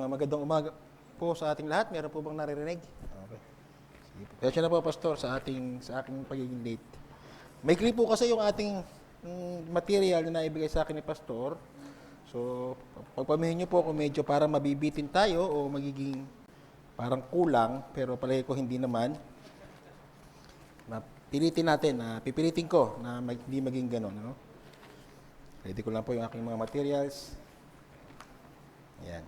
Magandang umaga po sa ating lahat. Meron po bang naririnig? Okay. Sige po. Kaya na po, Pastor, sa aking pagiging late. Maikli po kasi yung ating material na naibigay sa akin ni Pastor. So, pagpamihin niyo po kung medyo parang mabibitin tayo o magiging parang kulang, pero palagi ko hindi naman. Pipilitin ko na hindi maging ganon. No? Ready ko lang po yung aking mga materials. Ayan.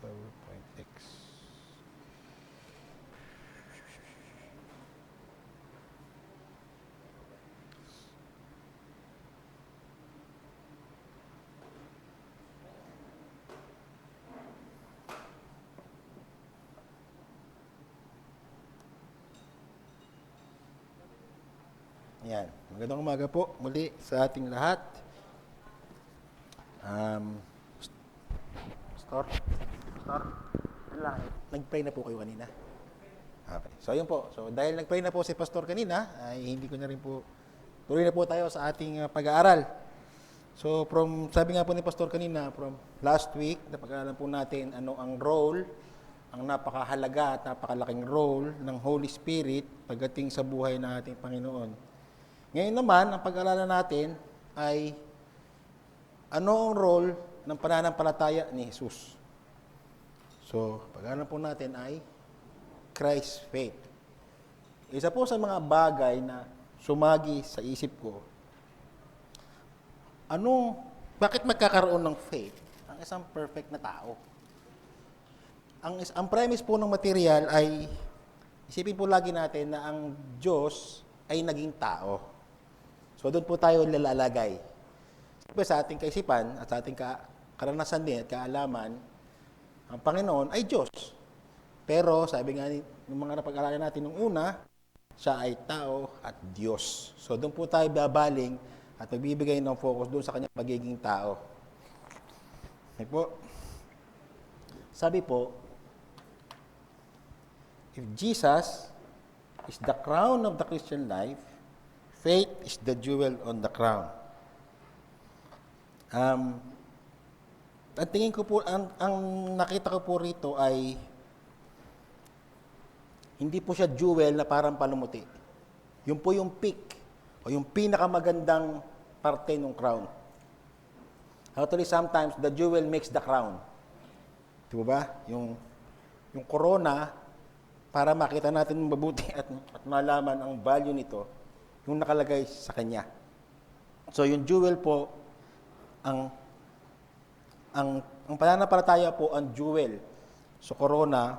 PowerPoint X. Ayan. Magandang umaga po muli sa ating lahat. Pastor, nag-pray na po kayo kanina? Okay. So, ayun po. So, dahil nag-pray na po si Pastor kanina, ay hindi ko na rin po, tuloy na po tayo sa ating pag-aaral. So, sabi nga po ni Pastor kanina, from last week, napag-aaralan po natin ano ang role, ang napakahalaga at napakalaking role ng Holy Spirit pagdating sa buhay ng ating Panginoon. Ngayon naman, ang pag-aaralan natin ay ano ang role ng pananampalataya ni Jesus. So, pag-aaralan po natin ay Christ's faith. Isa po sa mga bagay na sumagi sa isip ko, bakit magkakaroon ng faith ang isang perfect na tao? Ang premise po ng material ay, isipin po lagi natin na ang Diyos ay naging tao. So, doon po tayo lalagay. Sa ating kaisipan at sa ating karanasan din at kaalaman, ang Panginoon ay Diyos. Pero, sabi nga ng mga napag-aralan natin nung una, siya ay tao at Diyos. So, doon po tayo babaling at magbibigay ng focus doon sa kanyang pagiging tao. Okay po. Sabi po, if Jesus is the crown of the Christian life, faith is the jewel on the crown. Ang tingin ko po, ang nakita ko po rito ay hindi po siya jewel na parang palumuti. Yun po yung peak o yung pinakamagandang parte ng crown. Actually, sometimes the jewel makes the crown. Di ba? Yung corona, para makita natin mabuti at malaman ang value nito, yung nakalagay sa kanya. So, yung jewel po, ang pananampalataya po ang jewel sa corona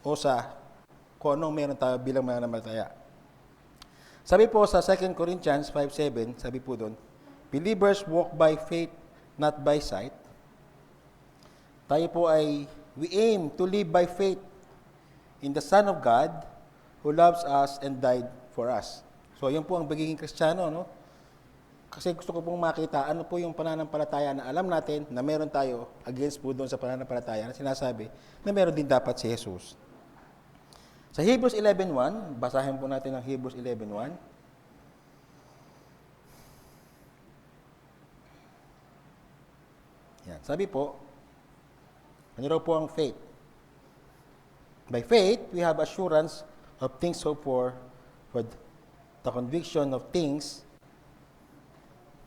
o sa kung anong meron tayo bilang mananampalataya. Sabi po sa 2 Corinthians 5:7, sabi po doon, believers walk by faith, not by sight. Tayo po we aim to live by faith in the Son of God who loves us and died for us. So, yun po ang pagiging Kristiyano, no? Kasi gusto ko pong makita ano po yung pananampalataya na alam natin na meron tayo against po doon sa pananampalataya na sinasabi na meron din dapat si Jesus. Sa Hebrews 11:1, basahin po natin ang Hebrews 11:1. Yan. Sabi po, ano raw po ang faith? By faith, we have assurance of things hoped for the conviction of things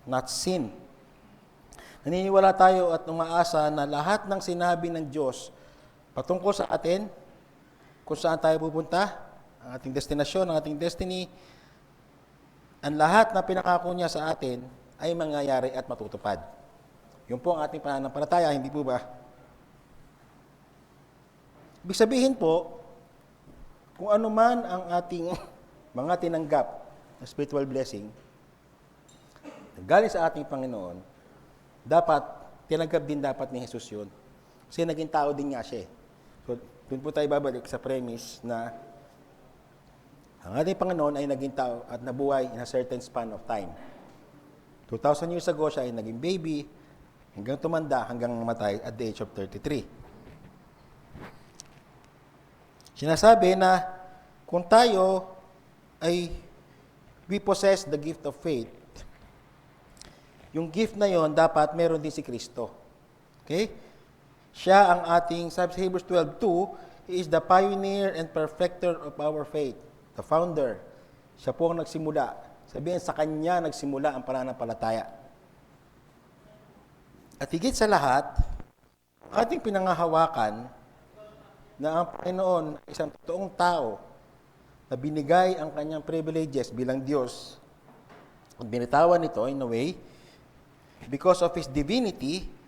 not seen. Naniniwala tayo at umaasa na lahat ng sinabi ng Diyos patungkol sa atin, kung saan tayo pupunta, ang ating destinasyon, ang ating destiny, ang lahat na pinakako niya sa atin ay mangyayari at matutupad. Yun po ang ating pananampalataya, hindi po ba? Ibig sabihin po, kung ano man ang ating mga tinanggap na spiritual blessing, galing sa ating Panginoon, tinanggap din dapat ni Jesus yun. Kasi naging tao din nga siya. So, doon po tayo babalik sa premise na ang ating Panginoon ay naging tao at nabuhay in a certain span of time. 2,000 years ago, siya ay naging baby, hanggang tumanda, hanggang mamatay at the age of 33. Sinasabi na kung tayo ay we possess the gift of faith, yung gift na yon dapat meron din si Kristo. Okay? Siya ang ating, sabi sa Hebrews 12:2, He is the pioneer and perfecter of our faith, the founder. Siya po ang nagsimula. Sabihin, sa Kanya nagsimula ang pananampalataya. At higit sa lahat, ating pinangahawakan na ang Panginoon ay isang totoong tao na binigay ang Kanyang privileges bilang Diyos at binitawan nito in a way because of His divinity.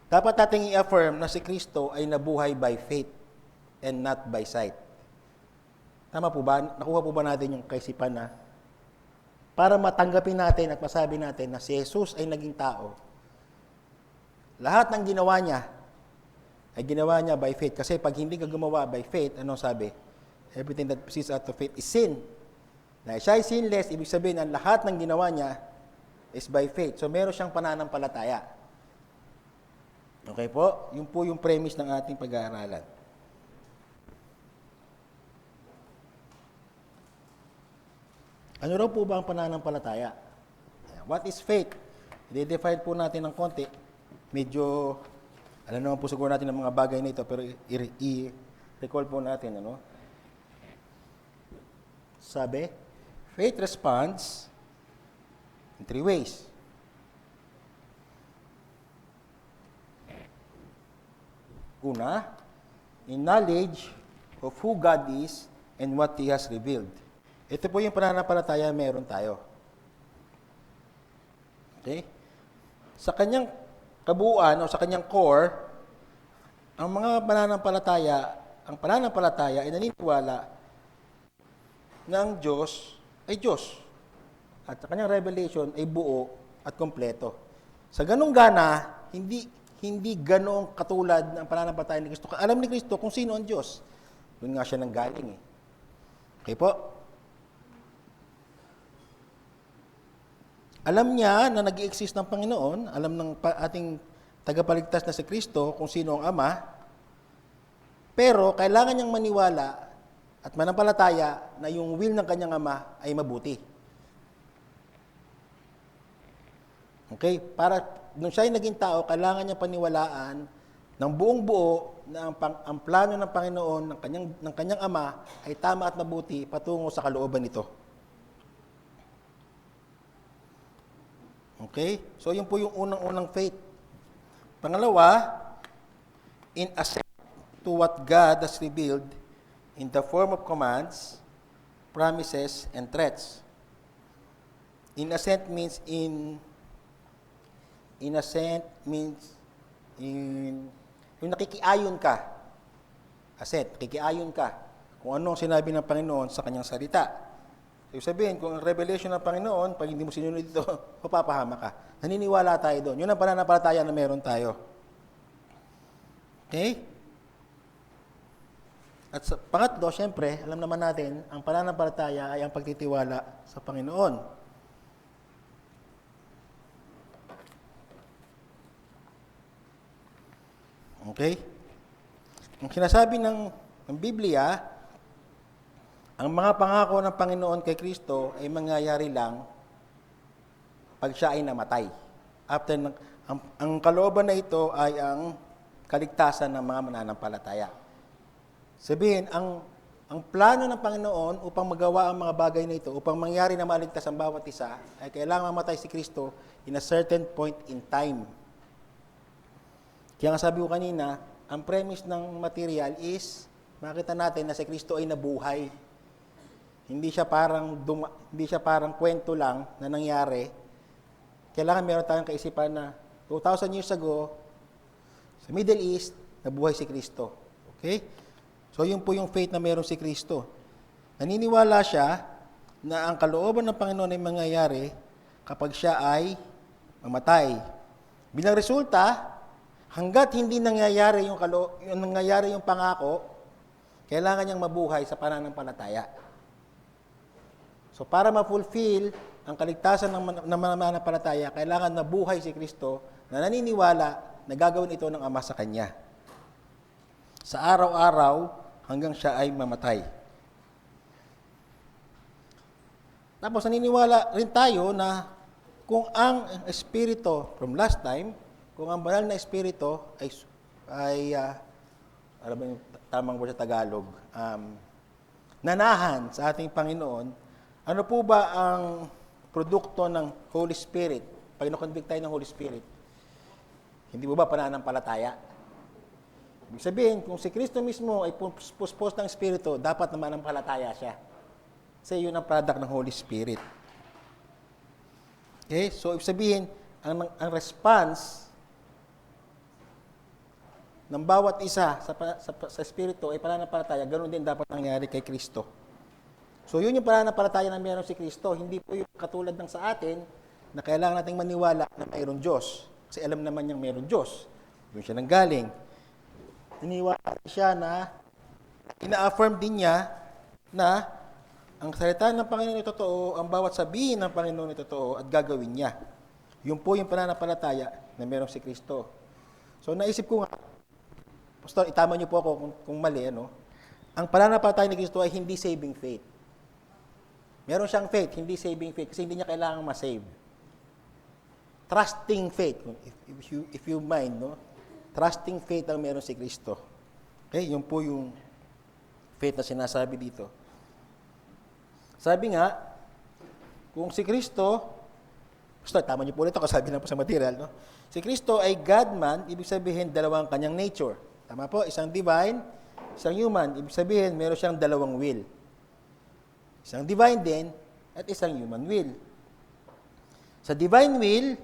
Dapat nating i-affirm na si Kristo ay nabuhay by faith and not by sight. Tama po ba? Nakuha po ba natin yung kaisipan na para matanggapin natin at masabi natin na si Jesus ay naging tao, lahat ng ginawa niya ay ginawa niya by faith. Kasi pag hindi ka gumawa by faith, ano sabi? Everything that proceeds out of faith is sin. Na siya ay sinless, ibig sabihin ang lahat ng ginawa niya is by faith. So meron siyang pananampalataya. Okay po? Yun po yung premise ng ating pag-aaralan. Ano raw po ba ang pananampalataya? What is faith? I-define po natin ng konti. Medyo, alam naman po siguro natin ang mga bagay nito, pero i-recall po natin. Ano? Sabi, faith responds in 3 ways. Una, in knowledge of who God is and what He has revealed. Ito po yung pananampalataya meron tayo. Okay? Sa kanyang kabuuan o sa kanyang core, ang mga pananampalataya ay naniniwala na ang Diyos ay Diyos. At sa kanyang revelation ay buo at kompleto. Sa ganung gana, hindi ganoong katulad ng pananampalataya ni Kristo. Alam ni Kristo kung sino ang Diyos. Doon nga siya nanggaling eh. Okay po? Alam niya na nag-i-exist ng Panginoon, alam ng ating tagapagligtas na si Kristo kung sino ang Ama, pero kailangan niyang maniwala at manampalataya na yung will ng kanyang Ama ay mabuti. Okay? Para nung siya ay naging tao, kailangan niya paniwalaan ng buong buo na ang plano ng Panginoon, ng kanyang Ama, ay tama at mabuti patungo sa kalooban nito. Okay? So, yun po yung unang-unang faith. Pangalawa, in assent to what God has revealed in the form of commands, promises, and threats. In assent means yung nakikiayon ka. Assent, nakikiayon ka kung ano ang sinabi ng Panginoon sa kanyang salita. Ibig sabihin, kung ang revelation ng Panginoon, pag hindi mo sinunod ito, mapapahama ka. Naniniwala tayo doon. Yun ang pananampalataya na meron tayo. Okay? At sa pangatlo, syempre, alam naman natin, ang pananampalataya ay ang pagtitiwala sa Panginoon. Okay? Ang sinasabi ng Biblia, ang mga pangako ng Panginoon kay Kristo ay mangyayari lang pag siya ay namatay. After ang kalooban na ito ay ang kaligtasan ng mga mananampalataya. Sabihin, ang plano ng Panginoon upang magawa ang mga bagay na ito, upang mangyari na maligtas ang bawat isa, ay kailangan mamatay si Kristo in a certain point in time. Kaya nga sabi ko kanina, ang premise ng material is, makita natin na si Kristo ay nabuhay. Hindi siya parang kwento lang na nangyari. Kailangan meron tayong kaisipan na 2,000 years ago, sa Middle East, nabuhay si Kristo. Okay? So, yun po yung faith na meron si Kristo. Naniniwala siya na ang kalooban ng Panginoon ay mangyayari kapag siya ay mamatay. Bilang resulta, hanggat hindi nangyayari yung pangako, kailangan niyang mabuhay sa pananampalataya. So, para ma-fulfill ang kaligtasan ng mananampalataya, kailangan nabuhay si Kristo na naniniwala na gagawin ito ng Ama sa Kanya. Sa araw-araw, hanggang siya ay mamatay. Tapos naniniwala rin tayo na kung ang Espiritu, from last time, kung ang banal na Espiritu ay ano ba yung tamang word sa Tagalog, nanahan sa ating Panginoon, ano po ba ang produkto ng Holy Spirit? Pag na-convict tayo ng Holy Spirit, hindi po ba pananampalataya? Ibig sabihin, kung si Kristo mismo ay puspos ng Espiritu, dapat naman ang palataya siya. Kasi yun ang product ng Holy Spirit. Okay? So, ibig sabihin, ang response ng bawat isa sa Espiritu ay pananampalataya, ganoon din dapat nangyari kay Kristo. So, yun yung pananampalataya na meron si Kristo. Hindi po yung katulad ng sa atin na kailangan nating maniwala na mayroon Diyos. Kasi alam naman niyang mayroon Diyos. Doon siya nanggaling. Iniwala siya na ina-affirm din niya na ang salita ng Panginoon ay totoo, ang bawat sabihin ng Panginoon ay totoo at gagawin niya. Yun po yung pananampalataya na meron si Kristo. So, naisip ko nga, Pastor, itama niyo po ako kung mali, ano? Ang pananampalataya ni Kristo ay hindi saving faith. Meron siyang faith, hindi saving faith, kasi hindi niya kailangang ma-save. Trusting faith, if you mind, no? Trusting faith ang meron si Kristo. Okay, yun po yung faith na sinasabi dito. Sabi nga, kung si Kristo, Pastor, tama niyo po ulit ito, kasabi na po sa material, no? Si Kristo ay God-man, ibig sabihin dalawang kanyang nature. Tama po, isang divine, isang human. Ibig sabihin, meron siyang dalawang will. Isang divine din, at isang human will. Sa divine will,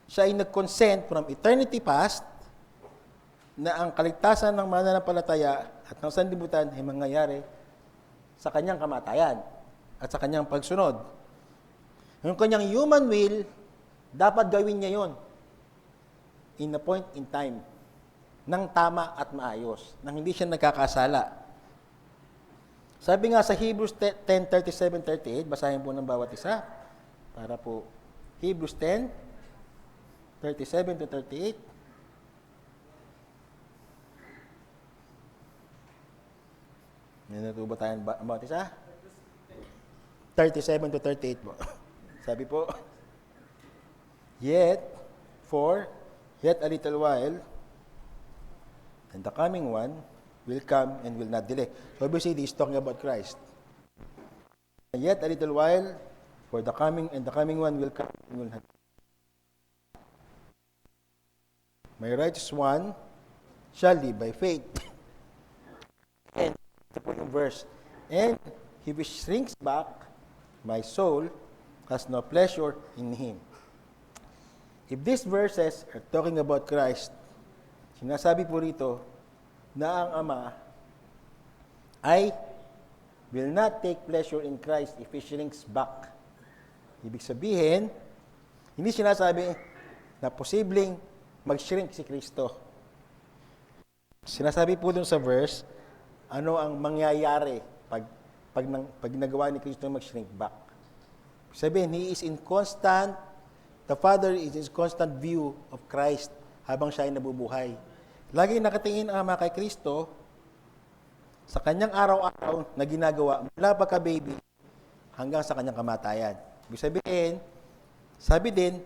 siya ay nag-consent from eternity past na ang kaligtasan ng mananampalataya at ng sanlibutan ay mangyayari sa kanyang kamatayan at sa kanyang pagsunod. Yung kanyang human will, dapat gawin niya yon in a point in time, nang tama at maayos, nang hindi siya nagkakasala. Sabi nga sa Hebrews 10:37-38, basahin po ng bawat isa, para po, Hebrews 10:37-38. May natuba tayong bawat isa? 37-38 po. Sabi po, Yet a little while, and the coming one will come and will not delay. So obviously, this is talking about Christ. Yet a little while, for the coming one will come and will not delay. My righteous one shall live by faith. And ito po yung verse. And he which shrinks back, my soul has no pleasure in him. If these verses are talking about Christ, sinasabi po rito na ang Ama ay will not take pleasure in Christ if he shrinks back. Ibig sabihin, hindi sinasabi na posibleng mag-shrink si Kristo. Sinasabi po dun sa verse, ano ang mangyayari pag nagawa ni Kristo mag-shrink back. Sabihin, the Father is in constant view of Christ habang siya ay nabubuhay. Lagi nakatingin ang Ama kay Kristo sa kanyang araw-araw na ginagawa mula pagka-baby hanggang sa kanyang kamatayan. Ibig sabihin, sabi din,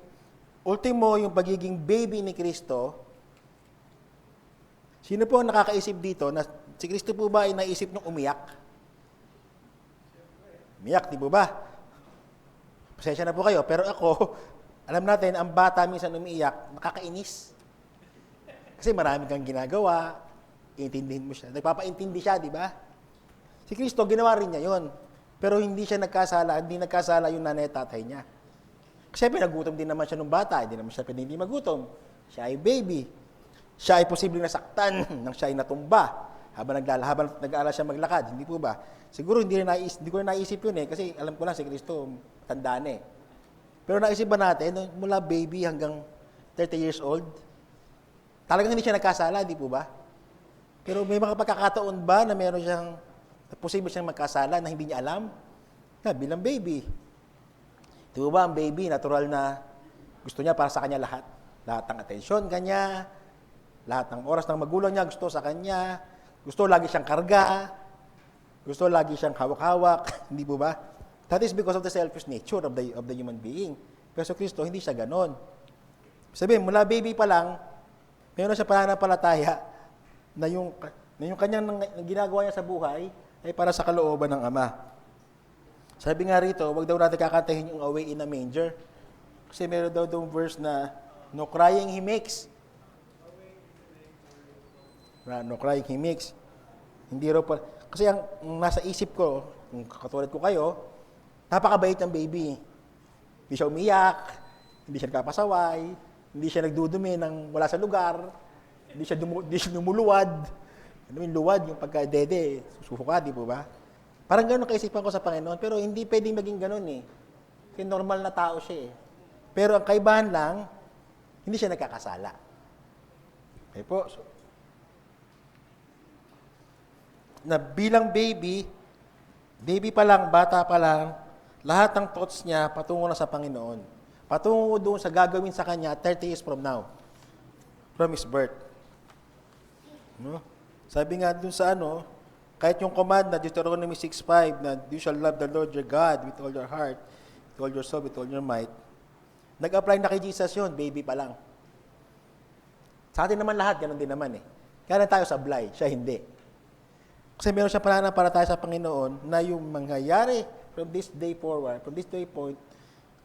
ultimo yung pagiging baby ni Kristo, sino po ang nakakaisip dito na si Kristo po ba ay naisip nung umiyak? Umiyak, di po ba? Pasensya na po kayo, pero ako, alam natin, ang bata minsan umiiyak, nakakainis. Kasi marami kang ginagawa, iintindihin mo siya. Nagpapaintindi siya, di ba? Si Kristo, ginawa rin niya yon. Pero hindi siya nagkasala, hindi nagkasala yung nanay at tatay niya. Kasi pinagutom din naman siya nung bata, hindi naman siya pwede hindi magutom. Siya ay baby. Siya ay posibleng nasaktan nang siya ay natumba habang nag-aaral siya maglakad. Hindi po ba? Siguro hindi ko na naisip yun kasi alam ko lang si Kristo, tandaan Pero naisip ba natin, mula baby hanggang 30 years old, talagang hindi siya nagkasala, di po ba? Pero may mga pagkakataon ba na meron siyang, posible siyang magkasala na hindi niya alam? Na, bilang baby. Di ba ang baby, natural na gusto niya para sa kanya lahat. Lahat ng atensyon kanya, lahat ng oras ng magulang niya gusto sa kanya. Gusto lagi siyang karga, gusto lagi siyang hawak-hawak, hindi po ba? That is because of the selfish nature of the human being. Pero sa Kristo, hindi siya ganon. Sabihin, mula baby pa lang, mayroon na siya pananampalataya na yung kanyang ginagawa niya sa buhay ay para sa kalooban ng Ama. Sabi nga rito, wag daw natin kakantahin yung Away in a Manger. Kasi meron daw verse na, no crying he makes. No crying he makes. Hindi raw pa. Kasi ang nasa isip ko, kung katulad ko kayo, napakabait ng baby. Hindi siya umiyak, hindi siya nagkapasaway, hindi siya nagdudumi ng wala sa lugar, hindi siya lumuluwad. Ano yung luwad, yung pagka-dede, susuka, di po ba? Parang gano'n kaisipan ko sa Panginoon, pero hindi pwedeng maging gano'n eh. Kasi normal na tao siya eh. Pero ang kaibahan lang, hindi siya nagkakasala. Okay po. So, na bilang baby pa lang, bata pa lang, lahat ng thoughts niya patungo na sa Panginoon. Patungo doon sa gagawin sa kanya 30 years from now. From his birth. No? Sabi nga doon sa kahit yung command na Deuteronomy 6:5 na you shall love the Lord your God with all your heart, with all your soul, with all your might. Nag-apply na kay Jesus yun, baby pa lang. Sa atin naman lahat, ganun din naman eh. Kaya tayo sablay, siya hindi. Kasi meron siya pananampalataya sa Panginoon na yung mangyayari from this day forward, from this day point,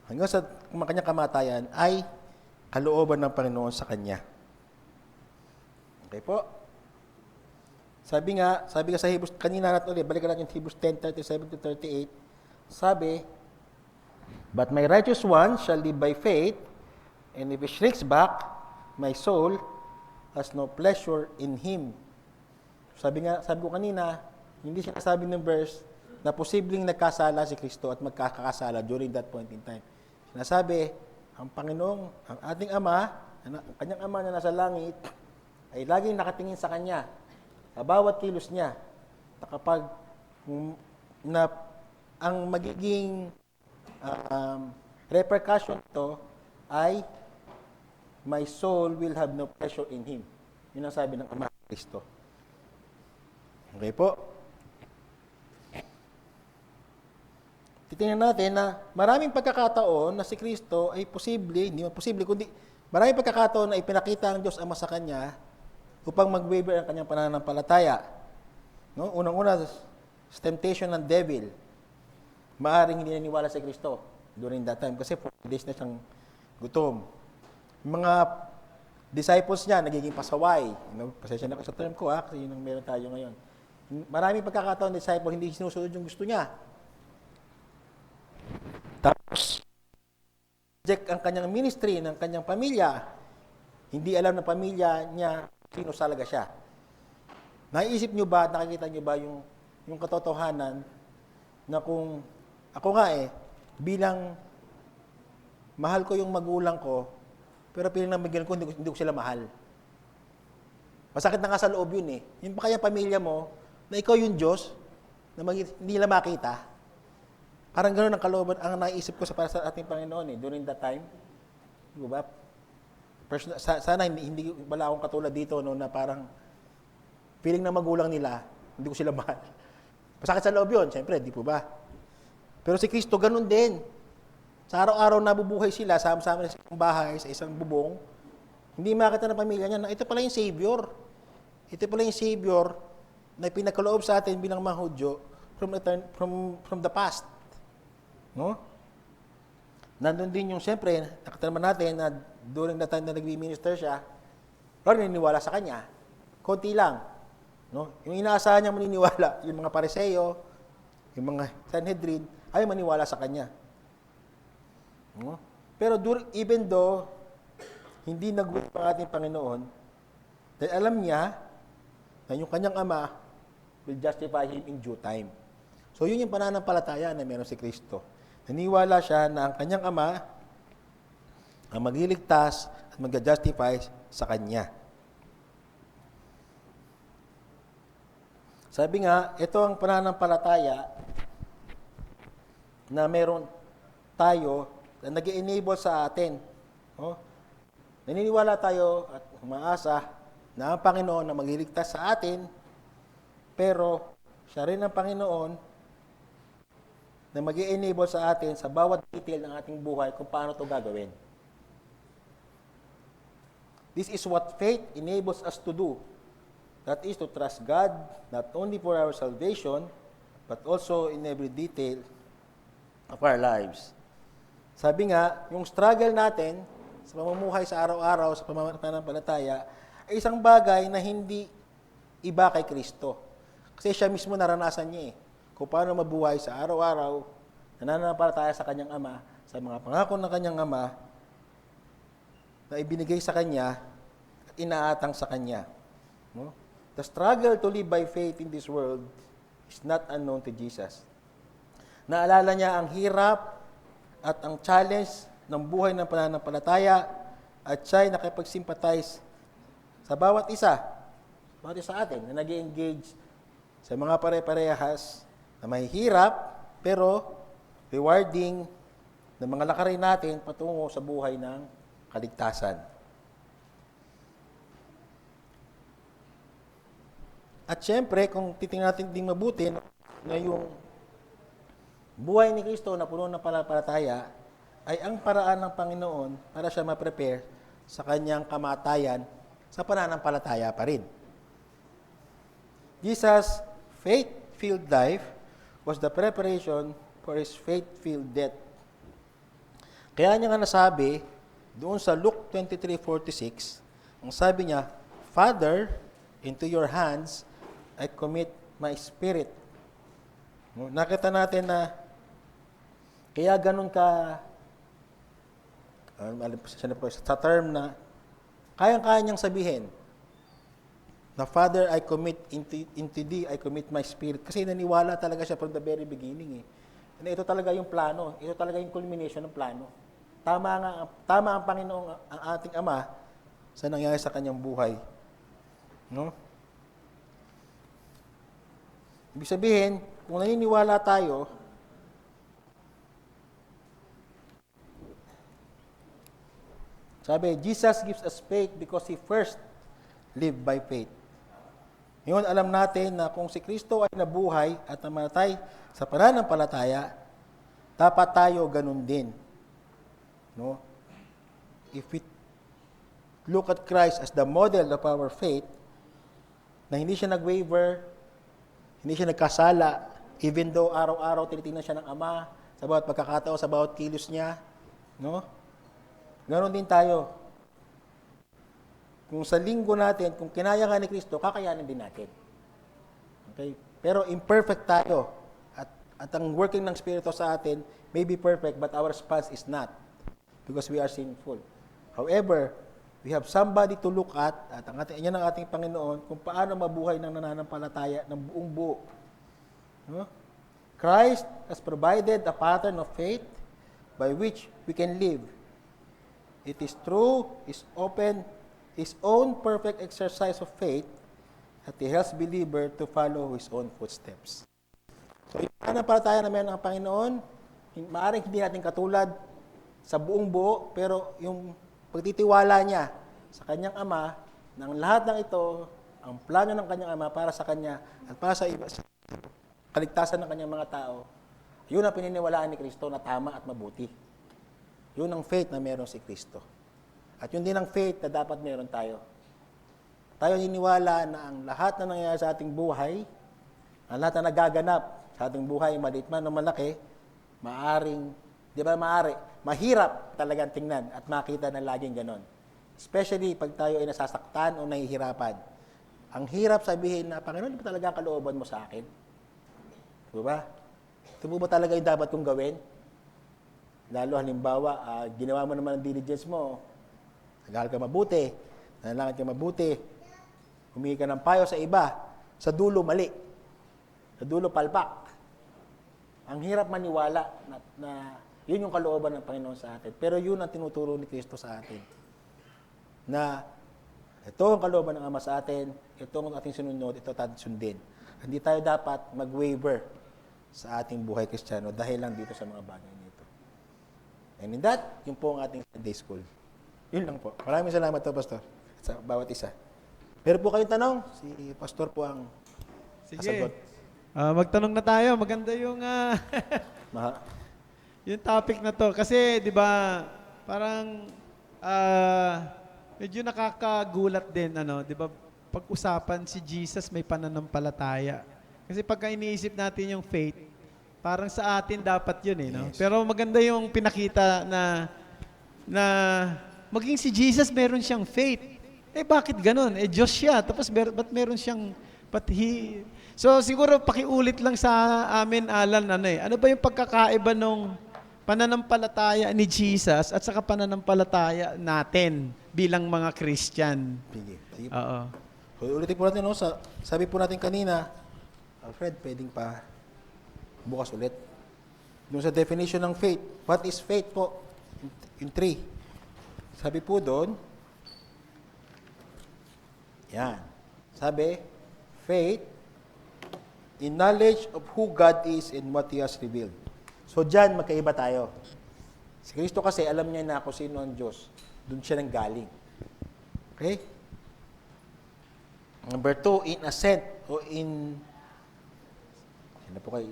hanggang sa kanyang kamatayan, ay kalooban ng Panginoon sa kanya. Okay po? Sabi nga sa Hebrews, kanina natin ulit, balikan natin yung Hebrews 10:37-38, sabi, but my righteous one shall live by faith, and if he shrinks back, my soul has no pleasure in him. Sabi ko kanina, hindi sinasabi ng verse na posibleng nagkasala si Kristo at magkakasala during that point in time. Sinasabi, ang Panginoong, ang ating Ama, ang kanyang Ama na nasa langit, ay laging nakatingin sa Kanya, sa bawat kilos niya, na kapag ang magiging repercussion ito ay my soul will have no pleasure in Him. Yun ang sabi ng Ama Kristo. Okay po? Titingnan natin na maraming pagkakataon na si Kristo ay posible, hindi man posible, kundi maraming pagkakataon na ipinakita ng Diyos Ama sa Kanya upang mag-waver ang kanyang pananampalataya. No? Unang-una, temptation ng devil. Maaring hindi naniwala si Kristo during that time kasi 40 days na siyang gutom. Yung mga disciples niya nagiging pasaway. Pasensya na sa term ko kasi yun ang meron tayo ngayon. Maraming pagkakataon ng disciple hindi sinusunod yung gusto niya. Tapos, reject ang kanyang ministry ng kanyang pamilya. Hindi alam ng pamilya niya sino talaga siya. Naiisip niyo ba, nakikita niyo ba yung katotohanan na kung ako nga bilang mahal ko yung magulang ko, pero piling ng magulang ko, hindi ko sila mahal. Masakit na nga sa loob yun eh. Yung pa kaya pamilya mo, na ikaw yung Diyos, na hindi nila makita. Parang gano'n ang kalooban, ang naisip ko para sa ating Panginoon during that time. Di ba? Sana hindi wala akong katulad dito na parang feeling na magulang nila, hindi ko sila mahal. Masakit sa loob yun, siyempre, di po ba? Pero si Kristo, ganun din. Sa araw-araw nabubuhay sila, sama-sama sa isang bahay, sa isang bubong, hindi makita ng pamilya niya na ito pala yung Savior. Ito pala yung Savior na pinagkaloob sa atin bilang mga Hudyo from the past. No? Nandun din yung, siyempre, nakita naman natin na during the time na nag-minister siya, parang naniniwala sa kanya. Konti lang. No? Yung inaasahan niya maniniwala, yung mga Pariseo, yung mga Sanhedrin, ay maniwala sa kanya. No? Pero even though hindi nag-work ang ating Panginoon, dahil alam niya na yung kanyang Ama will justify Him in due time. So yun yung pananampalataya na meron si Kristo. Naniwala siya na ang kanyang Ama ang magliligtas at mag-justify sa Kanya. Sabi nga, ito ang pananampalataya na meron tayo na nag-enable sa atin. No? Naniniwala tayo at umaasa na ang Panginoon na magliligtas sa atin pero siya rin ang Panginoon na mag-i-enable sa atin sa bawat detail ng ating buhay kung paano ito gagawin. This is what faith enables us to do. That is to trust God not only for our salvation, but also in every detail of our lives. Sabi nga, yung struggle natin sa pamumuhay sa araw-araw, sa pananampalataya, ay isang bagay na hindi iba kay Kristo. Kasi siya mismo naranasan niya kung paano mabuhay sa araw-araw, nananampalataya sa kanyang Ama, sa mga pangako ng kanyang Ama, na ibinigay sa kanya at inaatang sa kanya. No? The struggle to live by faith in this world is not unknown to Jesus. Naalala niya ang hirap at ang challenge ng buhay ng pananampalataya at siya'y nakipag-sympathize sa bawat isa atin na nag-engage sa mga pare-parehas na may hirap pero rewarding na mga lakarin natin patungo sa buhay ng kaligtasan. At syempre, kung titingnan natin din mabuti na yung buhay ni Kristo na puno ng pananampalataya ay ang paraan ng Panginoon para siya ma-prepare sa kanyang kamatayan sa pananampalataya pa rin. Jesus' faith-filled life was the preparation for His faith-filled death. Kaya niya nga nasabi, doon sa Luke 23:46, ang sabi niya, Father, into your hands I commit my spirit. Nakita natin na kaya ganun ka sa term na kayang-kaya niyang sabihin na Father, I commit into thee, I commit my spirit. Kasi naniwala talaga siya from the very beginning. Na ito talaga yung plano. Ito talaga yung culmination ng plano. Tama ang Panginoon, ang ating Ama sa nangyari sa kanyang buhay. No? Ibig sabihin, kung naniniwala tayo, sabi, Jesus gives us faith because He first lived by faith. Ngayon, alam natin na kung si Kristo ay nabuhay at namatay sa pananampalataya, dapat tayo ganun din. No? If we look at Christ as the model of our faith, na hindi siya nag-waver, hindi siya nagkasala, even though araw-araw tinitingnan siya ng Ama sa bawat pagkakataon, sa bawat kilos niya, no? Ganon din tayo. Kung sa linggo natin, kung kinaya nga ni Kristo, kakayanin din natin. Okay? Pero imperfect tayo. At ang working ng Espiritu sa atin may be perfect, but our response is not. Because we are sinful. However, we have somebody to look at yan ang ating Panginoon, kung paano mabuhay ng nananampalataya ng buong buo. No? Christ has provided a pattern of faith by which we can live. It is through His own perfect exercise of faith that He helps believer to follow His own footsteps. So, yung pananampalataya na meron ng Panginoon, maaaring hindi natin katulad sa buong buo, pero yung pagtitiwala niya sa kanyang Ama, ng lahat ng ito, ang plano ng kanyang Ama para sa kanya at para sa iba, sa kaligtasan ng kanyang mga tao, yun ang pininiwalaan ni Kristo na tama at mabuti. Yun ang faith na meron si Kristo. At yun din ang faith na dapat meron tayo. Tayo niniwala na ang lahat na nangyayari sa ating buhay, ang lahat na nagaganap sa ating buhay, maliit man o malaki, mahirap talagang tingnan at makita na laging ganon. Especially pag tayo ay nasasaktan o nahihirapan. Ang hirap sabihin na, Panginoon, di ba talaga ang kalooban mo sa akin? Diba? Ito ba talaga yung dapat kong gawin? Lalo halimbawa, ginawa mo naman ang diligence mo, nag-aaral ka mabuti, nanalangin ka mabuti, humingi ka ng payo sa iba, sa dulo mali, sa dulo palpak. Ang hirap maniwala na yun yung kalooban ng Panginoon sa atin. Pero yun ang tinuturo ni Kristo sa atin. Na ito ang kalooban ng Ama sa atin, ito ang ating sinunod, ito ating sundin. Hindi tayo dapat mag-waver sa ating buhay Kristiyano dahil lang dito sa mga bagay nito. And in that, yun po ang ating Sunday School. Yun lang po. Maraming salamat po, Pastor, sa bawat isa. Pero po kayong tanong, si Pastor po ang Sige. sagot. Magtanong na tayo. Maganda yung Ma- yung topic na to. Kasi, di ba, parang medyo nakakagulat din, ano, di ba, pag-usapan si Jesus may pananampalataya. Kasi pagka iniisip natin yung faith, parang sa atin dapat yun eh, no? Yes. Pero maganda yung pinakita na maging si Jesus meron siyang faith. Eh bakit ganun? Eh Diyos siya. Tapos ba't meron siyang, So siguro pakiulit lang sa amin, Alan, ano ba yung pagkakaiba nung pananampalataya ni Jesus at saka pananampalataya natin bilang mga Christian? Sige. Oo. So, ulitin po natin, no? Sabi po natin kanina, Alfred, pwedeng pa bukas ulit. Doon sa definition ng faith. What is faith po? In 3. Sabi po doon, yan. Sabi, faith in knowledge of who God is and what He has revealed. So, dyan, magkaiba tayo. Si Kristo kasi, alam niya na kung sino ang Diyos. Doon siya nang galing. Okay? Number 2, in assent o in... Ano po kayo?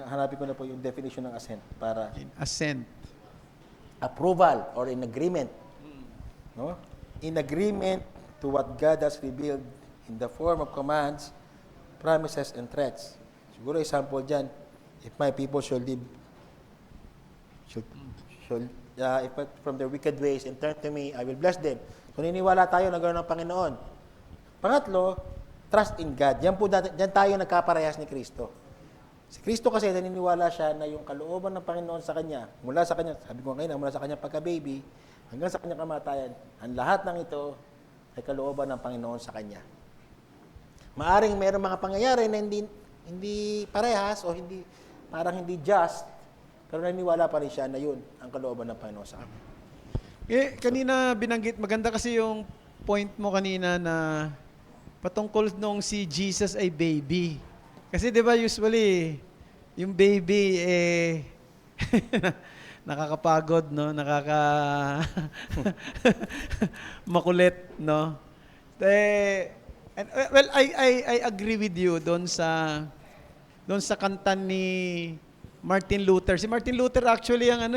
Hanapin ko na po yung definition ng assent para... In assent. Approval or in agreement. No? In agreement to what God has revealed in the form of commands, promises, and threats. Siguro example dyan, if my people shall live, from their wicked ways and turn to me, I will bless them. So niniwala tayo na gano'n ng Panginoon. Pangatlo, trust in God. Diyan tayo nagkaparehas ni Kristo. Si Kristo kasi naniniwala siya na yung kalooban ng Panginoon sa Kanya, mula sa Kanya, sabi ko ngayon, mula sa Kanya pagka-baby, hanggang sa Kanyang kamatayan, ang lahat ng ito ay kalooban ng Panginoon sa Kanya. Maaring mayroong mga pangyayari na hindi parehas o parang hindi just, pero naniniwala pa rin siya na yun ang kalooban ng Panginoon sa Kanya. Kanina binanggit, maganda kasi yung point mo kanina na patungkol nung si Jesus ay baby. Kasi 'di ba usually yung baby nakakapagod, no? Makulit, no? Well, I agree with you doon sa kanta ni Martin Luther. Si Martin Luther actually ang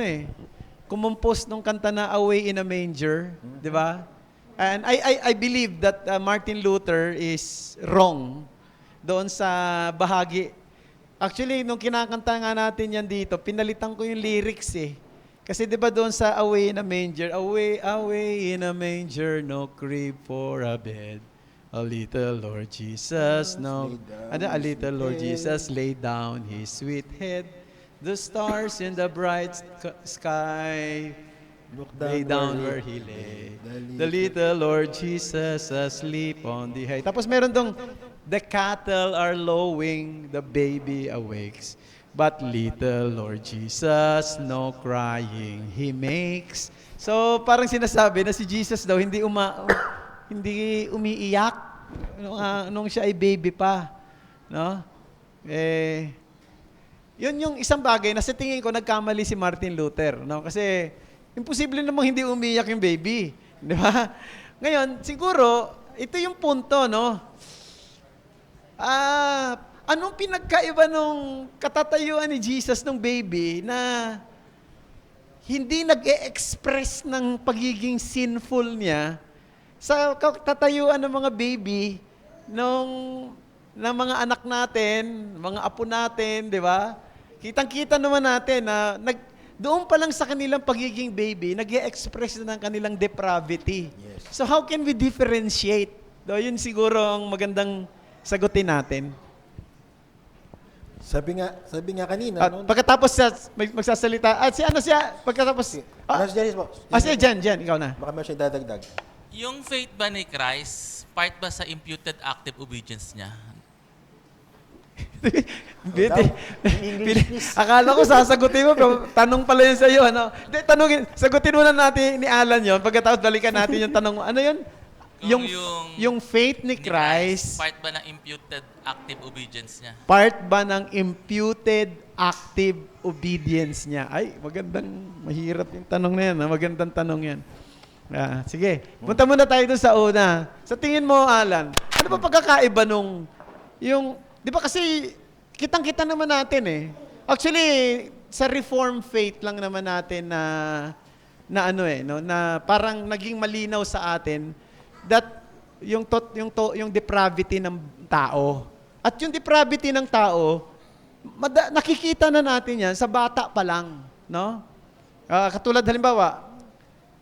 kumompos nung kanta na Away in a Manger, 'di ba? And I believe that Martin Luther is wrong doon sa bahagi. Actually, nung kinakanta nga natin yan dito, pinalitan ko yung lyrics eh. Kasi di ba doon sa Away in a Manger, away in a manger, no crib for a bed. A little Lord Jesus, a little Lord Jesus laid down his sweet head. The stars in the bright sky lay down where he lay. The little Lord Jesus asleep on the hay. Tapos meron dong, the cattle are lowing, the baby awakes. But little Lord Jesus, no crying he makes. So parang sinasabi na si Jesus daw hindi umiiyak nung siya ay baby pa, no? Yun yung isang bagay na sa tingin ko nagkamali si Martin Luther, no? Kasi imposible namang hindi umiyak yung baby, di ba? Ngayon, siguro ito yung punto, no? Anong pinagkaiba nung katatayuan ni Jesus nung baby na hindi nag-e-express ng pagiging sinful niya sa katatayuan ng mga baby ng mga anak natin, mga apo natin, di ba? Kitang-kita naman natin na doon pa lang sa kanilang pagiging baby, nag-e-express na ng kanilang depravity. Yes. So how can we differentiate? Yun siguro ang magandang sagutin natin. Sabi nga kanina, At pagkatapos siya magsasalita, pagkatapos, si Janice po. Jan, ikaw na. Baka may siya dadagdag. Yung faith ba ni Christ, part ba sa imputed active obedience niya? Akala ko sasagutin mo, pero tanong pala yun sa'yo. Sagutin muna natin ni Alan yun, pagkatapos balikan natin yung tanong. Ano yun? Yung faith ni Christ, part ba ng imputed active obedience niya? part ba ng imputed active obedience niya? Ay, mahirap yung tanong na yan. Magandang tanong yan. Sige, punta muna tayo doon sa una. Sa tingin mo, Alan, ano ba pagkakaiba nung, Di ba kasi kitang-kita naman natin eh. Actually, sa Reformed faith lang naman natin na ano eh, no, na parang naging malinaw sa atin that yung depravity ng tao. At yung depravity ng tao, nakikita na natin yan sa bata pa lang, no? Katulad halimbawa,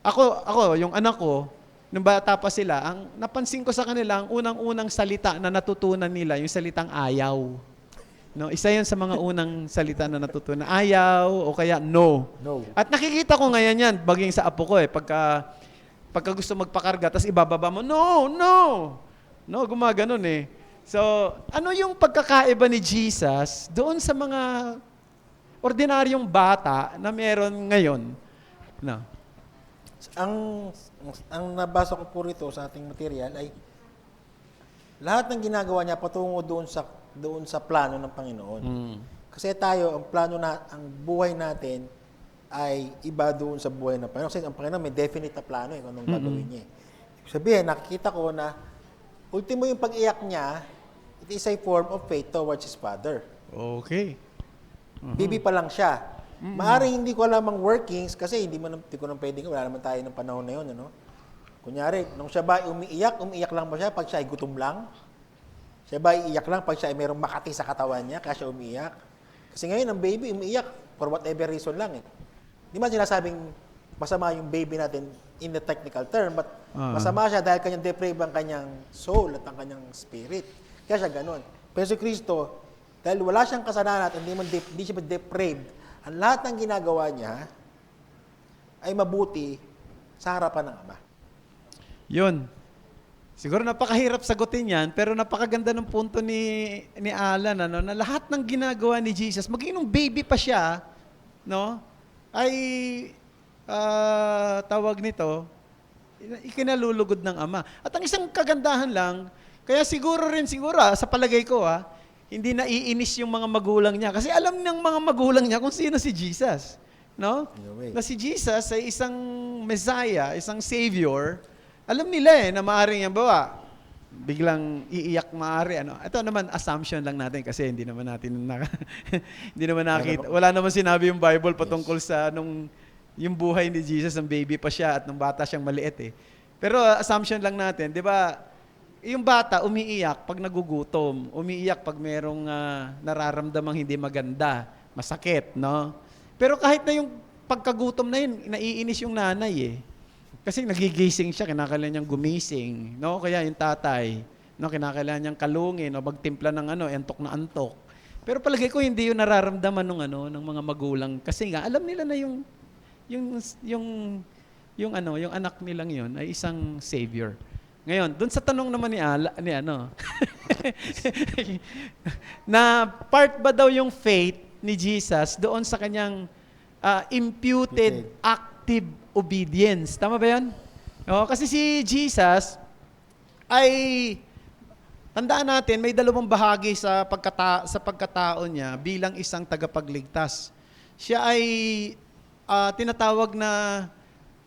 ako, yung anak ko, nung bata pa sila, ang napansin ko sa kanila, ang unang-unang salita na natutunan nila, yung salitang ayaw. No, isa 'yan sa mga unang salita na natutunan. Ayaw o kaya no. No. At nakikita ko ngayon 'yan, baging sa apo ko eh, pagka gusto magpakarga, tapos ibababa mo, no, no. No, gumaganon eh. So, ano yung pagkakaiba ni Jesus doon sa mga ordinaryong bata na meron ngayon? No. Ang nabasa ko po rito sa ating material ay lahat ng ginagawa niya patungo doon sa plano ng Panginoon. Kasi tayo, ang buhay natin ay iba doon sa buhay ng Panginoon. Kasi ang Panginoon may definite na plano kung anong gagawin niya. Ibig sabihin, nakikita ko na ultimo yung pag-iyak niya, it is a form of faith towards His Father. Okay. Baby pa lang siya. Maaring hindi ko alam ang workings kasi hindi ko nang pwedeng, wala naman tayo ng panahon na yun. Ano? Kunyari, nung siya ba umiiyak lang ba siya pag siya ay gutom lang? Siya ba iiyak lang pag siya ay mayroong makati sa katawan niya kaya siya umiiyak? Kasi ngayon, ang baby umiiyak for whatever reason lang eh. Di ba sinasabing masama yung baby natin in the technical term, but masama siya dahil kanyang deprave ang kanyang soul at ang kanyang spirit. Kaya siya ganun. Pero si Kristo, dahil wala siyang kasalanan at hindi siya depraved, ang lahat ng ginagawa niya ay mabuti sa harapan ng Ama. Yun. Siguro napakahirap sagutin yan, pero napakaganda ng punto ni Alan, ano, na lahat ng ginagawa ni Jesus, maging nung baby pa siya, no, ay tawag nito, ikinalulugod ng Ama. At ang isang kagandahan lang, kaya siguro sa palagay ko, hindi naiinis yung mga magulang niya. Kasi alam ng mga magulang niya kung sino si Jesus. No? Na si Jesus ay isang Messiah, isang Savior. Alam nila na maaaring yan bawa. Biglang iiyak maaari. Ano? Ito naman, assumption lang natin kasi hindi naman natin hindi naman nakita. Wala naman sinabi yung Bible patungkol sa yung buhay ni Jesus, ng baby pa siya at nung bata siyang maliit eh. Pero assumption lang natin, di ba, yung bata umiiyak pag nagugutom, umiiyak pag merong nararamdamang hindi maganda, masakit, no? Pero kahit na yung pagkagutom na yun, naiinis yung nanay eh. Kasi nagigising siya, kinakailangan niyang gumising, no? Kaya yung tatay, no, kinakailangan niyang kalungin o magtimpla ng antok na antok. Pero palagay ko hindi yun nararamdaman ng mga magulang kasi nga alam nila na yung anak nilang yun ay isang savior. Ngayon, dun sa tanong naman na part ba daw yung faith ni Jesus doon sa kanyang imputed active obedience. Tama ba yan? O, kasi si Jesus ay, tandaan natin, may dalawang bahagi sa pagkatao niya bilang isang tagapagligtas. Siya ay tinatawag na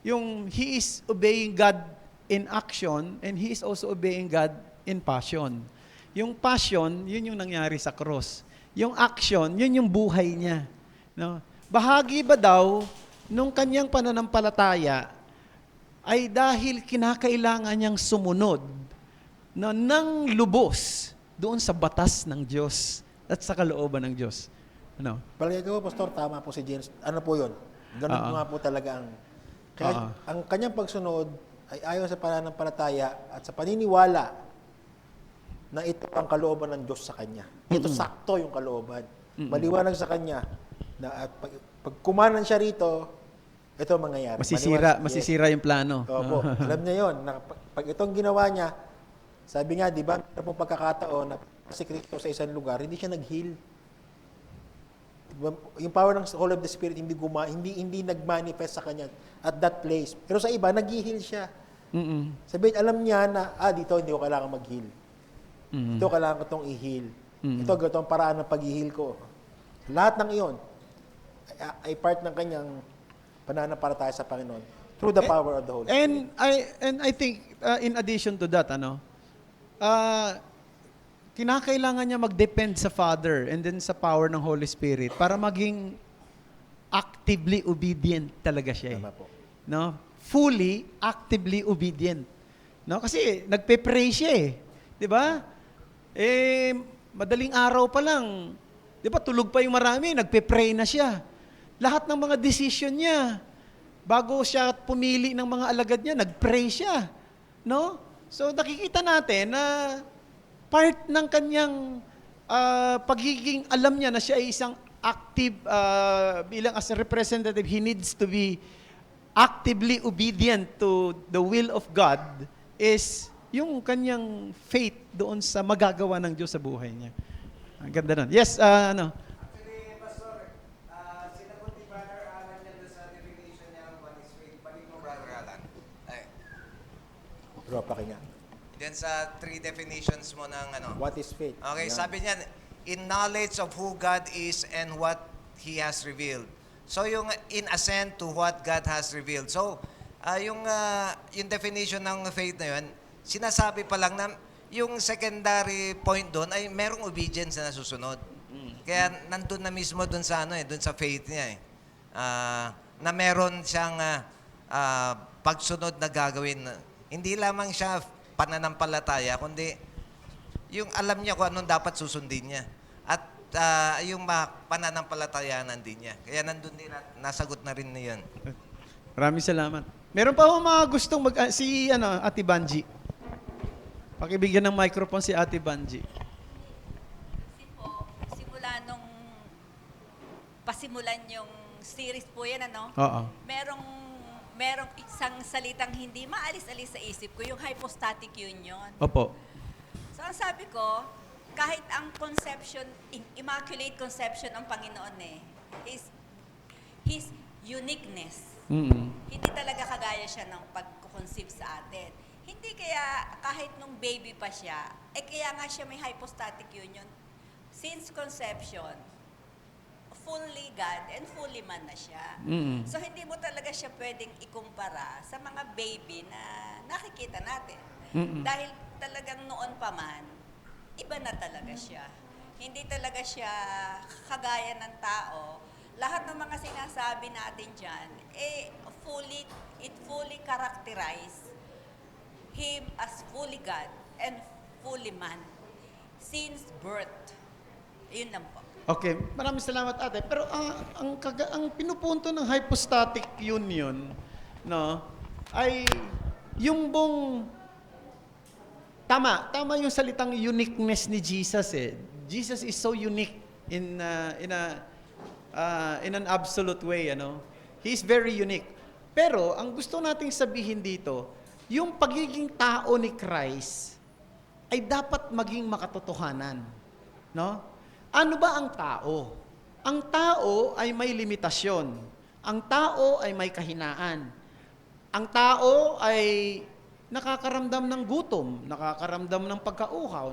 yung He is obeying God in action, and He is also obeying God in passion. Yung passion, yun yung nangyari sa cross. Yung action, yun yung buhay niya. No? Bahagi ba daw nung kanyang pananampalataya ay dahil kinakailangan niyang sumunod ng lubos doon sa batas ng Diyos at sa kalooban ng Diyos. Ano? Palagay ko, Pastor, tama po si James. Ano po yun? Ganun nga po talaga ang kanyang pagsunod ay ayon sa pananampalataya at sa paniniwala na ito ang kalooban ng Diyos sa kanya. Ito sakto yung kalooban. Maliwanag sa kanya na at pag kumanan siya rito, ito ang mangyayari. Masisira yung plano. Opo. Alam niya yon na pag itong ginawa niya, sabi nga, di ba, may pong pagkakataon na si Kristo sa isang lugar, hindi siya nag-heal. Yung power ng Holy of the Spirit hindi nag-manifest sa kanya at that place. Pero sa iba, nag-heal siya. Sabihin, alam niya na, dito hindi ko kailangan mag-heal. Ito kailangan ko itong i-heal. Ito ang paraan ng pag-heal ko. Lahat ng iyon ay part ng kanyang pananampalataya sa Panginoon through the power of the Holy Spirit. And I think in addition to that, kinakailangan niya mag-depend sa Father and then sa power ng Holy Spirit para maging actively obedient talaga siya. Tama po. No? Fully, actively obedient. No? Kasi nagpe-pray siya eh. 'Di ba? Madaling araw pa lang. 'Di ba tulog pa yung marami, nagpe-pray na siya. Lahat ng mga decision niya, bago siya pumili ng mga alagad niya, nag-pray siya. No? So nakikita natin na part ng kanyang pagiging alam niya na siya ay isang active, bilang as a representative, he needs to be actively obedient to the will of God, is yung kanyang faith doon sa magagawa ng Diyos sa buhay niya. Ang ganda nun. Yes, ano? Actually, Pastor, sinagot ni Brother Alan yan doon sa definition niya ng what is faith. Balik mo, Brother Alan. Ay, Bro, pakinggan. then sa 3 definitions mo ng ano. What is faith? Okay, Yan. sabi niya, in knowledge of who God is and what He has revealed. So yung in assent to what God has revealed. So yung definition ng faith na yun, sinasabi pa lang na yung secondary point doon ay merong obedience na nasusunod. Kaya nandun na mismo doon sa doon sa faith niya na meron siyang pagsunod na gagawin. Hindi lamang siya pananampalataya, kundi yung alam niya kung anong dapat susundin niya. At yung pananampalatayanan din niya. Kaya nandun din, nasagot na rin na yun. Maraming salamat. Meron pa ako mga gustong si Ate Banji. Pakibigyan ng microphone si Ate Banji. Kasi po, simula nung pasimulan yung series po yan, Oo. merong isang salitang hindi maalis-alis sa isip ko, yung hypostatic union. Opo. So, ang sabi ko, kahit ang conception, immaculate conception ng Panginoon is His uniqueness. Mm-mm. Hindi talaga kagaya siya ng pag-conceive sa atin. Hindi kaya, kahit nung baby pa siya, kaya nga siya may hypostatic union. Since conception, fully God and fully man na siya. Mm-mm. So, hindi mo talaga siya pwedeng ikumpara sa mga baby na nakikita natin. Mm-mm. Dahil talagang noon pa man, iba na talaga siya. Hindi talaga siya kagaya ng tao. Lahat ng mga sinasabi natin dyan, it fully characterize Him as fully God and fully man since birth. Yun lang po. Okay, maraming salamat ate. Pero ang pinupunto ng hypostatic union, no, ay yung tama yung salitang uniqueness ni Jesus eh. Jesus is so unique in an absolute way, He's very unique. Pero ang gusto nating sabihin dito, yung pagiging tao ni Christ ay dapat maging makatotohanan, no? Ano ba ang tao? Ang tao ay may limitasyon. Ang tao ay may kahinaan. Ang tao ay nakakaramdam ng gutom, nakakaramdam ng pagkauhaw,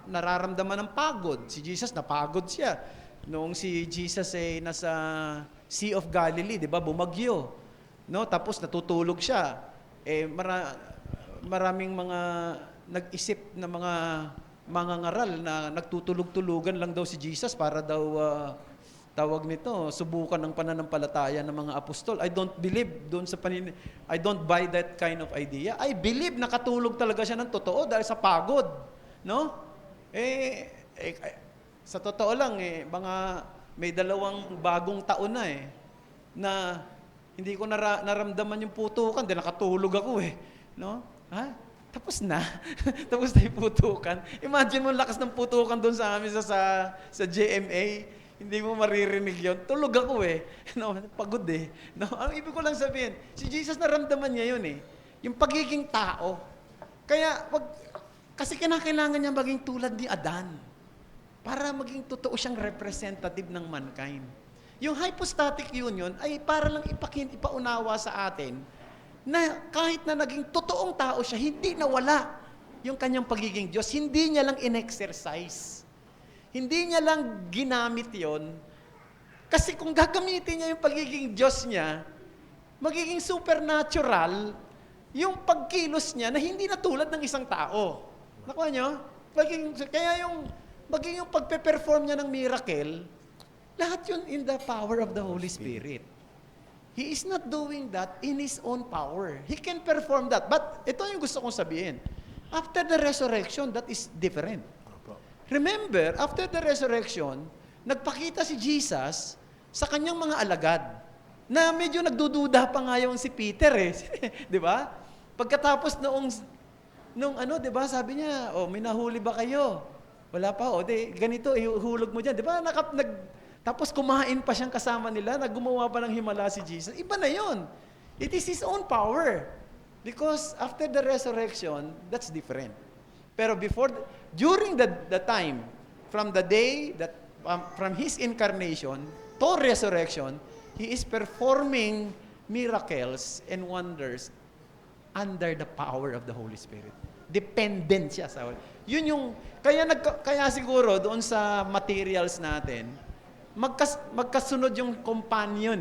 nararamdaman ng pagod. Si Jesus, napagod siya. Noong si Jesus ay nasa Sea of Galilee, di ba, bumagyo. No? Tapos natutulog siya. Maraming mga nag-isip na mga ngaral na nagtutulog-tulugan lang daw si Jesus para daw tawag nito, subukan ng pananampalataya ng mga apostol. I don't believe doon sa I don't buy that kind of idea. I believe nakatulog talaga siya ng totoo dahil sa pagod, no? Sa totoo lang may 2 bagong taon na na hindi ko naramdaman yung putukan dahil nakatulog ako no? Ha? Tapos na. Tapos na yung putukan. Imagine mo lakas ng putukan doon sa amin sa GMA. Hindi mo maririnig yun. Tulog ako No, pagod No, ang ibig ko lang sabihin, si Jesus naramdaman niya yun Yung pagiging tao. Kaya, kasi kinakailangan niya maging tulad ni Adan para maging totoo siyang representative ng mankind. Yung hypostatic union ay para lang ipaunawa sa atin na kahit na naging totoong tao siya, hindi nawala yung kanyang pagiging Diyos. Hindi niya lang in-exercise. Hindi niya lang ginamit yon. Kasi kung gagamitin niya yung pagiging Diyos niya, magiging supernatural yung pagkilos niya na hindi na tulad ng isang tao. Nakuha niyo? maging yung pagpe-perform niya ng miracle, lahat yun in the power of the Holy Spirit. He is not doing that in His own power. He can perform that. But ito yung gusto kong sabihin. After the resurrection, that is different. Remember, after the resurrection, nagpakita si Jesus sa kanyang mga alagad na medyo nagdududa pa nga yung si Peter eh. Di ba? Pagkatapos nung ano, di ba, sabi niya, may nahuli ba kayo? Wala pa, ganito, ihulog mo dyan. Di ba, tapos kumain pa siyang kasama nila, gumawa pa ng himala si Jesus. Iba na yon. It is His own power. Because after the resurrection, that's different. Pero during the time, from the day that, from His incarnation to resurrection, He is performing miracles and wonders under the power of the Holy Spirit. Dependent siya sa yun yung kaya siguro doon sa materials natin magkasunod yung companion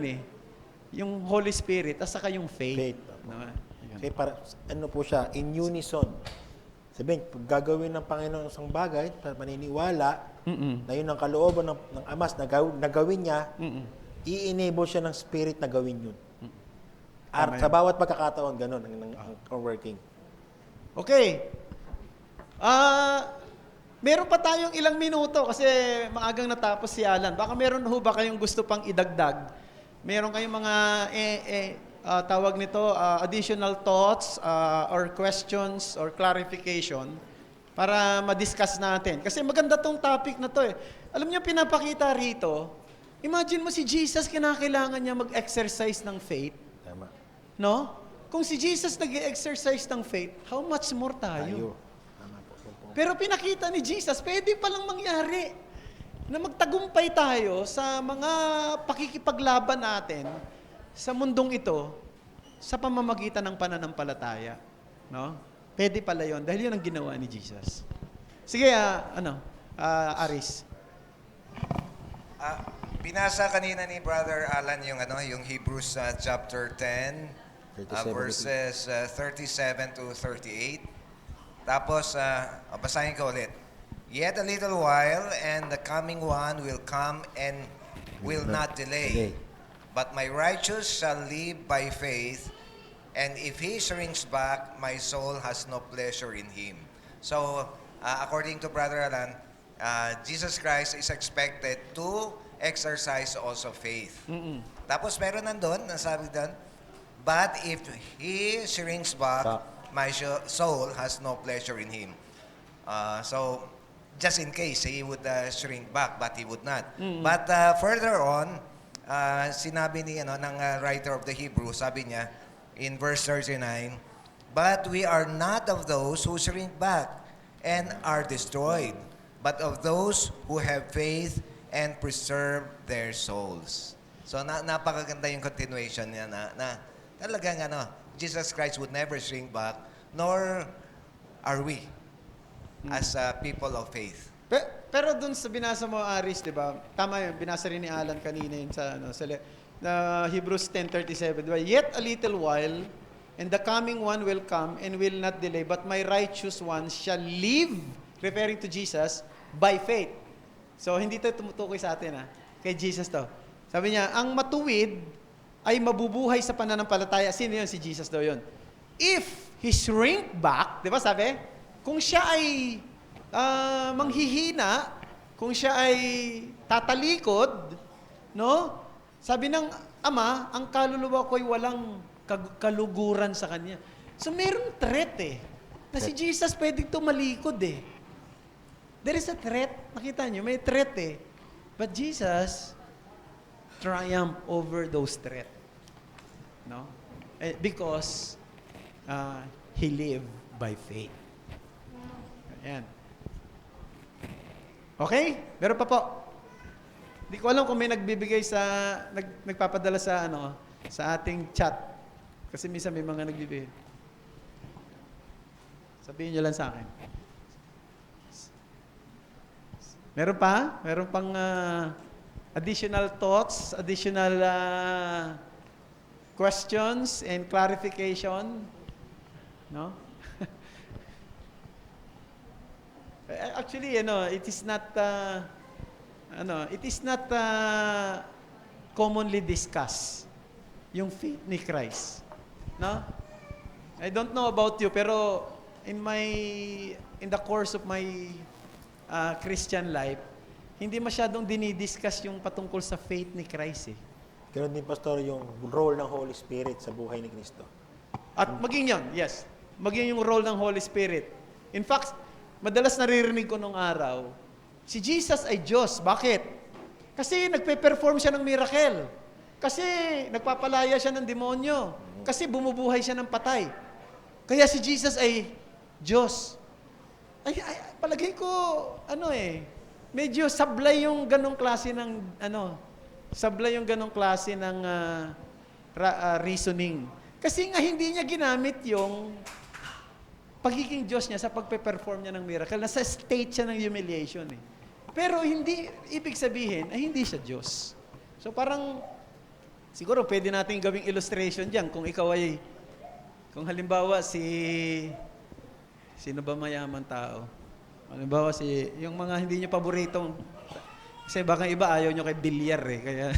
yung Holy Spirit at saka yung faith. No? Kasi para ano po siya, in unison. Sabihin, pag gagawin ng Panginoon isang bagay, maniniwala na yun ang kalooban ng Ama na gawin niya, i-enable siya ng Spirit na gawin yun. Sa bawat pagkakataon, ganun ang working. Okay. Meron pa tayong ilang minuto kasi maagang natapos si Alan. Baka meron ho ba kayong gusto pang idagdag? Meron kayong mga tawag nito, additional thoughts or questions or clarification para ma-discuss natin. Kasi maganda tong topic na to eh. Alam niyo, pinapakita rito, imagine mo si Jesus, kinakailangan niya mag-exercise ng faith. Tama. No? Kung si Jesus nag-exercise ng faith, how much more tayo? Tama po. Pero pinakita ni Jesus, pwede palang mangyari na magtagumpay tayo sa mga pakikipaglaban natin sa mundong ito sa pamamagitan ng pananampalataya. No? Pwede pala yun dahil yun ang ginawa ni Jesus. Sige, Aris. Binasa kanina ni Brother Alan yung Hebrews chapter 10, 37 verses 37 to 38. Tapos, basahin ko ulit. Yet a little while, and the coming one will come and will not delay. But my righteous shall live by faith, and if he shrinks back, my soul has no pleasure in him. So, according to Brother Alan, Jesus Christ is expected to exercise also faith. Tapos meron nandun, nasabi doon, but if he shrinks back, my soul has no pleasure in him. So, just in case, he would shrink back, but he would not. But further on, sinabi ng writer of the Hebrew, sabi niya, in verse 39, but we are not of those who shrink back and are destroyed, but of those who have faith and preserve their souls. So, napakaganda yung continuation niya na talagang Jesus Christ would never shrink back, nor are we as people of faith. Pero dun sa binasa mo, Aris, di ba? Tama yun, binasa rin ni Alan kanina yun sa Hebrews 10:37, di ba? Yet a little while, and the coming one will come and will not delay, but my righteous one shall live, referring to Jesus, by faith. So, hindi ito tumutukoy sa atin, kay Jesus to. Sabi niya, ang matuwid ay mabubuhay sa pananampalataya. Sino yun? Si Jesus daw yun. If he shrink back, di ba sabi? Kung siya ay manghihina, kung siya ay tatalikod, no? Sabi ng Ama, ang kaluluwa ko'y walang kaluguran sa kanya. So, merong threat na si Jesus pwedeng tumalikod There is a threat. Nakita niyo, may threat But Jesus triumphed over those threats. No? Because he lived by faith. Ayan. Okay? Meron pa po. Hindi ko alam kung may nagbibigay nagpapadala sa sa ating chat. Kasi minsan may mga nagbibigay. Sabihin niyo lang sa akin. Meron pa? Meron pang additional thoughts, additional questions and clarification? No? Actually, it is not commonly discussed yung faith ni Christ. No? I don't know about you, pero in the course of my Christian life, hindi masyadong dinidiscuss yung patungkol sa faith ni Christ eh. Ganun din, Pastor, yung role ng Holy Spirit sa buhay ni Kristo. At maging yon, yes. Maging yung role ng Holy Spirit. In fact, madalas naririnig ko nung araw, si Jesus ay Diyos. Bakit? Kasi nagpe-perform siya ng miracle. Kasi nagpapalaya siya ng demonyo. Kasi bumubuhay siya ng patay. Kaya si Jesus ay Diyos. Ay palagay ko, medyo sablay yung ganong klase ng, reasoning. Kasi nga hindi niya ginamit yung pagiging Diyos niya sa pagpe-perform niya ng miracle. Nasa state siya ng humiliation eh. Pero hindi, ibig sabihin, ay hindi siya Diyos. So parang, siguro pwede natin gawing illustration diyan kung ikaw ay, kung halimbawa sino ba mayaman tao? Halimbawa yung mga hindi niyo paboritong, kasi baka iba ayaw niyo kay bilyar eh, kaya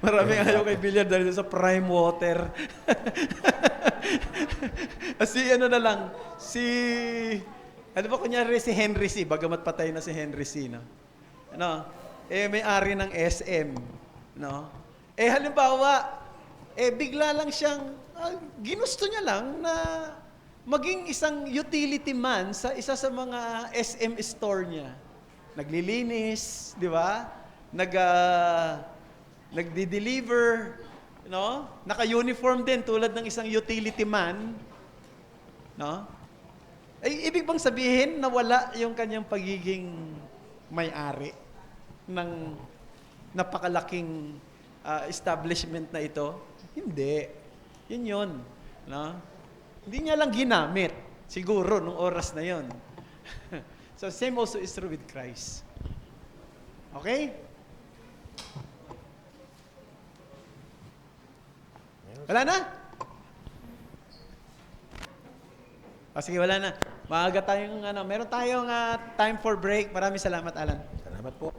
maraming ayaw kay bilyar dahil sa prime water. Ano ba kunyari si Henry C, bagamat patay na si Henry C, no? May-ari ng SM, no? Halimbawa, bigla lang siyang, ginusto niya lang na maging isang utility man sa isa sa mga SM store niya. Naglilinis, di ba? Nagdi-deliver, no? Naka-uniform din tulad ng isang utility man, no? Ibig bang sabihin na wala yung kanyang pagiging may-ari ng napakalaking establishment na ito? Hindi. Yun. No? Hindi niya lang ginamit, siguro, nung oras na yon. So, same also is true with Christ. Okay? Wala na? Sige, wala na. Maaga tayong, meron tayong time for break. Maraming salamat, Alan. Salamat po.